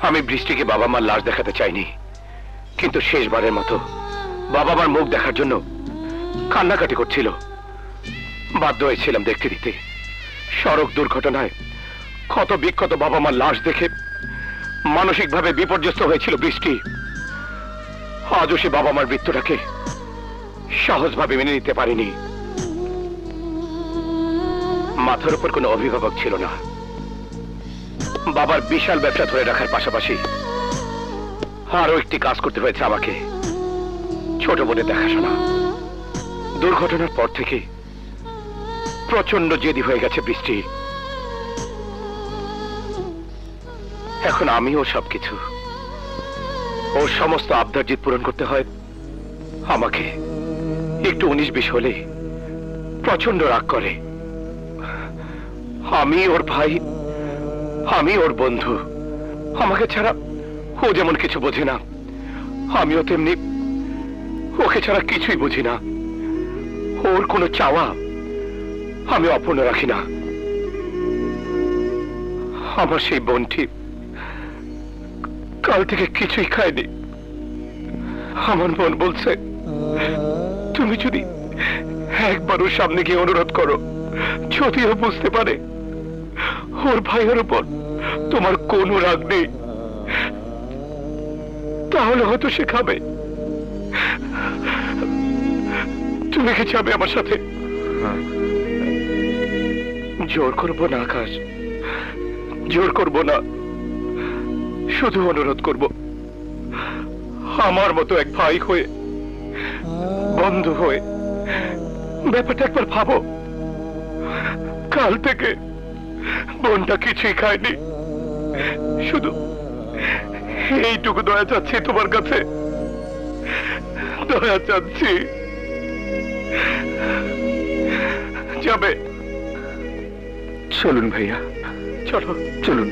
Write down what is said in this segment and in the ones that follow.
আমি বৃষ্টিকে বাবা মার লাশ দেখাতে চাইনি, কিন্তু শেষবারের মতো বাবা মার মুখ দেখার জন্য কান্নাকাটি করছিল। বাধ্য হয়েছিলাম দেখতে দিতে। সড়ক দুর্ঘটনায় ক্ষত বিক্ষত বাবা মার লাশ দেখে মানসিকভাবে বিপর্যস্ত হয়েছিল বৃষ্টি। আজও সে বাবা মার মৃত্যুটাকে সহজভাবে মেনে নিতে পারিনি। মাথার উপর কোনো অভিভাবক ছিল না। বাবার বিশাল ব্যবসা ধরে রাখার পাশাপাশি আরো একটি কাজ করতে হয়েছে আমাকে, ছোট বোনের দেখাশোনা। দুর্ঘটনার পর থেকে প্রচন্ড জেদি হয়ে গেছে বৃষ্টি। এখন আমিও সবকিছু, ওর সমস্ত আবদার জিদ পূরণ করতে হয় আমাকে। একটু 19-20 হলে প্রচন্ড রাগ করে। আমি ওর ভাই, আমি ওর বন্ধু। আমাকে ছাড়া ও যেমন কিছু বোঝে না, আমিও তেমনি ওকে ছাড়া কিছুই বুঝি না। ওর কোনো চাওয়া আমি অপূর্ণ রাখি না। আমার সেই বোনটি কাল থেকে কিছুই খায়নি। আমার মন বলছে, তুমি যদি একবার ওর সামনে গিয়ে অনুরোধ করো, যদিও বুঝতে পারে ওর ভাইয়ের উপর তোমার কোনো রাগ নেই, তাহলে হয়তো সে খাবে। তুমি কি যাবে আমার সাথে? জোর করবো না আকাশ, জোর করবো না, শুধু অনুরোধ করব। আমার মতো এক ভাই হয়ে, বন্ধু হয়ে ব্যাপারটা একবার ভাবো। কাল থেকে বোনটা কিছুই খায়নি, শুধু এইটুকু দয়া চাচ্ছি তোমার কাছে, দয়া চাচ্ছি। যাবে? চলুন ভাইয়া, চলো চলুন।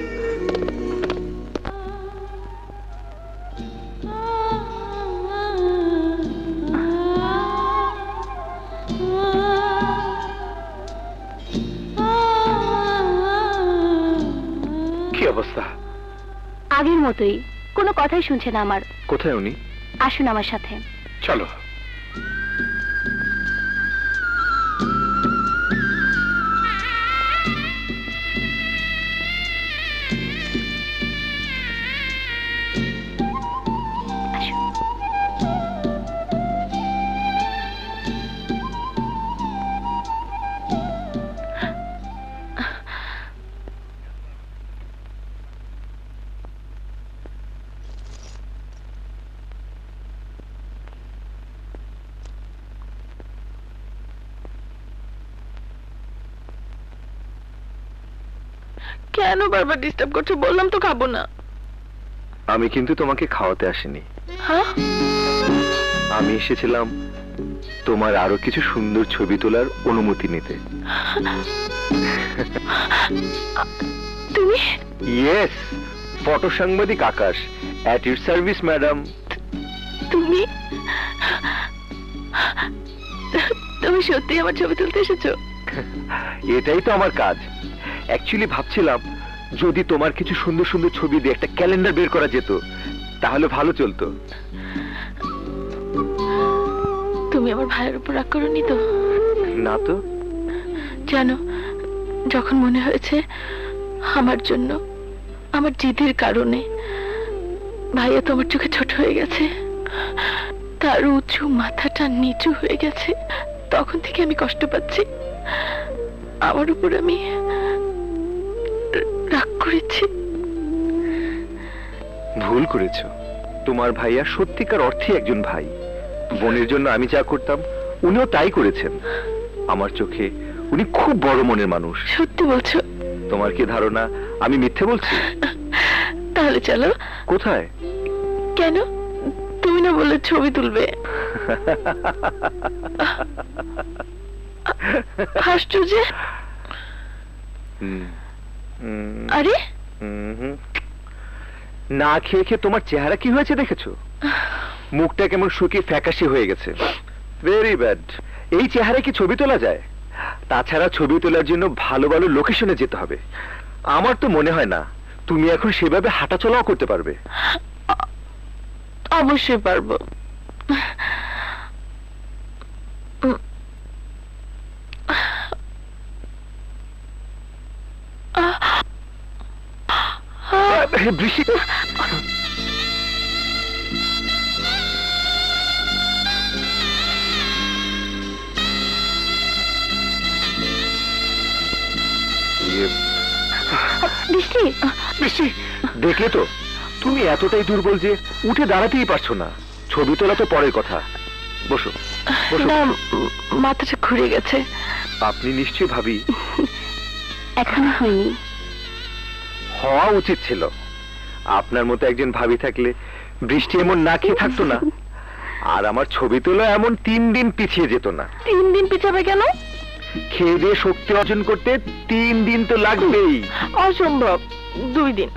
কি অবস্থা? আগের মতোই, কোনো কথাই শুনছে না আমার। কোথায় উনি? আসুন আমার সাথে। চলো। কেন বারবার ডিস্টার্ব করছো? বললাম তো খাবো না। আমি কিন্তু তোমাকে খাওয়াতে আসিনি। হ্যাঁ? আমি এসেছিলাম তোমার আরো কিছু সুন্দর ছবি তোলার অনুমতি নিতে। তুমি? ইয়েস, ফটো সাংবাদিক আকাশ, এট ইউর সার্ভিস ম্যাডাম। তুমি তুমি সত্যি আমার ছবি তুলতে এসেছো? এটাই তো আমার কাজ। অ্যাকচুয়ালি ভাবছিলাম যদি তোমার কিছু সুন্দর সুন্দর ছবি দিয়ে একটা ক্যালেন্ডার বের করা যেত তাহলে ভালো চলতো। তুমি আমার ভাইয়ের উপর রাগ করোনি তো? না তো। জানো, যখন মনে হয়েছে আমার জন্য, আমার জিদের কারণে ভাইয়া তোমার চোখে ছোট হয়ে গেছে, তার উঁচু মাথাটা নিচু হয়ে গেছে, তখন থেকে আমি কষ্ট পাচ্ছি। আমার উপর আমি রাগ করেছি। ভুল করেছো। তোমার ভাইয়া সত্যিকার অর্থে একজন ভাই। বোনের জন্য আমি যা করতাম উনিও তাই করেছেন। আমার চোখে উনি খুব বড় মনের মানুষ। সত্যি বলছো? তোমার কি ধারণা আমি মিথ্যে বলছি? তাহলে চলো। কোথায়? কেন? তুমি না বললে ছবি তুলবে? হাসছো যে? আরে না খেয়ে খেয়ে তোমার চেহারা কি হয়েছে দেখেছো? মুখটা কেমন শুকিয়ে ফ্যাকাশে হয়ে গেছে। Very bad. এই চেহারায় কি ছবি তোলা যায়? তাছাড়া ছবি তোলার জন্য ভালো ভালো লোকেশনে যেতে হবে। আমার তো মনে হয় না তুমি এখন সেভাবে হাঁটা চলাও করতে পারবে। অবশ্যই পারবো। বৃষ্টি, বৃষ্টি, বৃষ্টি, দেখলে তো তুমি এতটাই দুর্বল যে উঠে দাঁড়াতেই পারছো না। ছবি তোলা তো পরের কথা, বসো বসো। না, মাথাটা ঘুরে গেছে। আপনি নিশ্চয়ই ভাবি এখনো হয়নি। হওয়া উচিত ছিল। আপনার মতো একজন ভাবি থাকলে বৃষ্টি এমন না খেয়ে থাকতো না, আর আমার ছবি তোলা এমন 3 দিন পিছিয়ে যেত না। 3 দিন পিছাবে কেন? খেয়ে দিয়ে শক্তি অর্জন করতে 3 দিন তো লাগবেই। অসম্ভব। 2 দিন।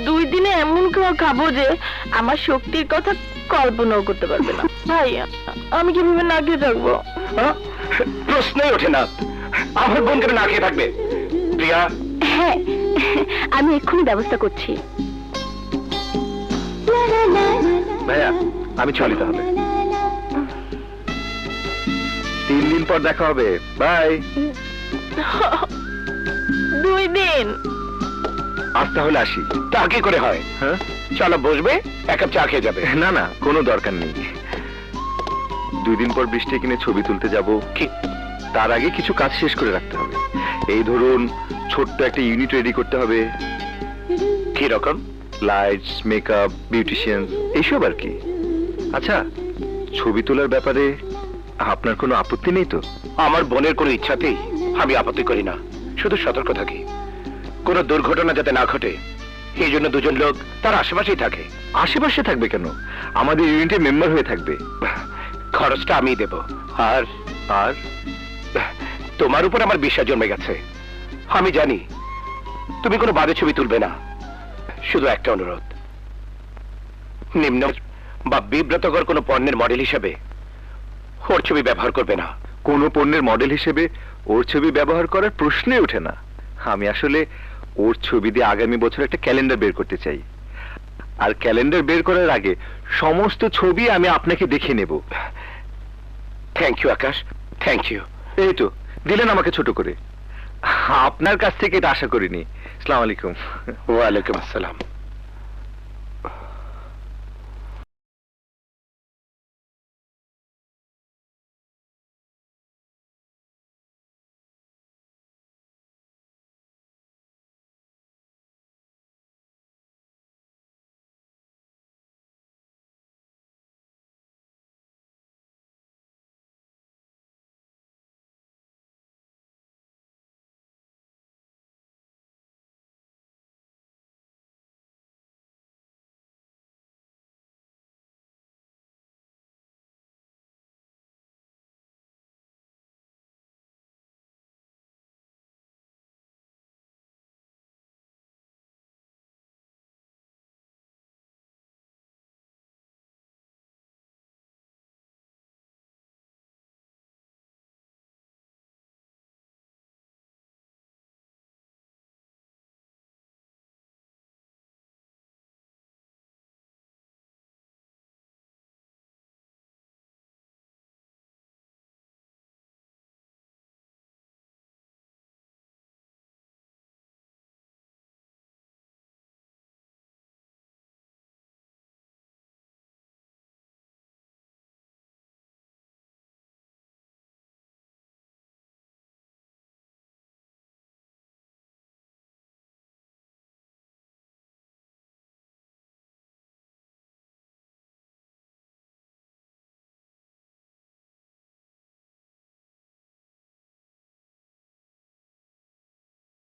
2 দিনে এমন খাবো যে আমার শক্তির কথা কল্পনাও করতে পারবে না। ভাই, আমি কিভাবে না খেয়ে থাকবো? প্রশ্নই ওঠে না। আমার বোন কেন না খেয়ে থাকবে? প্রিয়া, হ্যাঁ, আমি এক্ষুনি ব্যবস্থা করছি। ভাইয়া, আমি চলি তাহলে। 3 দিন পর দেখা হবে। বাই। 2 দিন। আজ তাহলে আসি। তা কি করে হয়? হ্যাঁ, চলো বসবে, এক কাপ চা খেয়ে যাবে। না না, কোনো দরকার নেই। 2 দিন পর বৃষ্টি কিনে ছবি তুলতে যাব। কি? তার আগে কিছু কাজ শেষ করে রাখতে হবে। এই ধরুন, ছোট্ট একটা ইউনিট রেডি করতে হবে। কি রকম? লাইটস, মেকআপ, বিউটিশিয়ান, এইসব আর কি। আচ্ছা, ছবি তোলার ব্যাপারে আপনার কোনো আপত্তি নেই তো? আমার বোনের কোনো ইচ্ছাতেই আমি আপত্তি করি না, শুধু সতর্ক থাকি কোনো দুর্ঘটনা যাতে না ঘটে। এই জন্য 2 জন লোক তার আশেপাশেই থাকে। আশেপাশে থাকবে কেন? আমাদের ইউনিটে মেম্বার হয়ে থাকবে। খরচটা আমিই দেব। আর আর তোমার উপর আমার বিশ্বাস জন্মে গেছে। আমি জানি তুমি কোনো বাজে ছবি তুলবে না। শুধু একটা অনুরোধ, নিম্ন বা বিব্রতকর কোনো পণ্যের মডেল হিসেবে ওর ছবি ব্যবহার করবে না। কোনো পণ্যের মডেল হিসেবে ওর ছবি ব্যবহার করার প্রশ্নই ওঠে না। আমি আসলে ওর ছবি দিয়ে আগামী বছর একটা ক্যালেন্ডার বের করতে চাই। আর ক্যালেন্ডার বের করার আগে সমস্ত ছবি আমি আপনাকে দেখে নেব। Thank you Akash, thank you. এই তো দিলেন আমাকে ছোট করে। আপনার কাছ থেকে এটা আশা করিনি। আসসালামু আলাইকুম। ওয়ালাইকুম আসসালাম।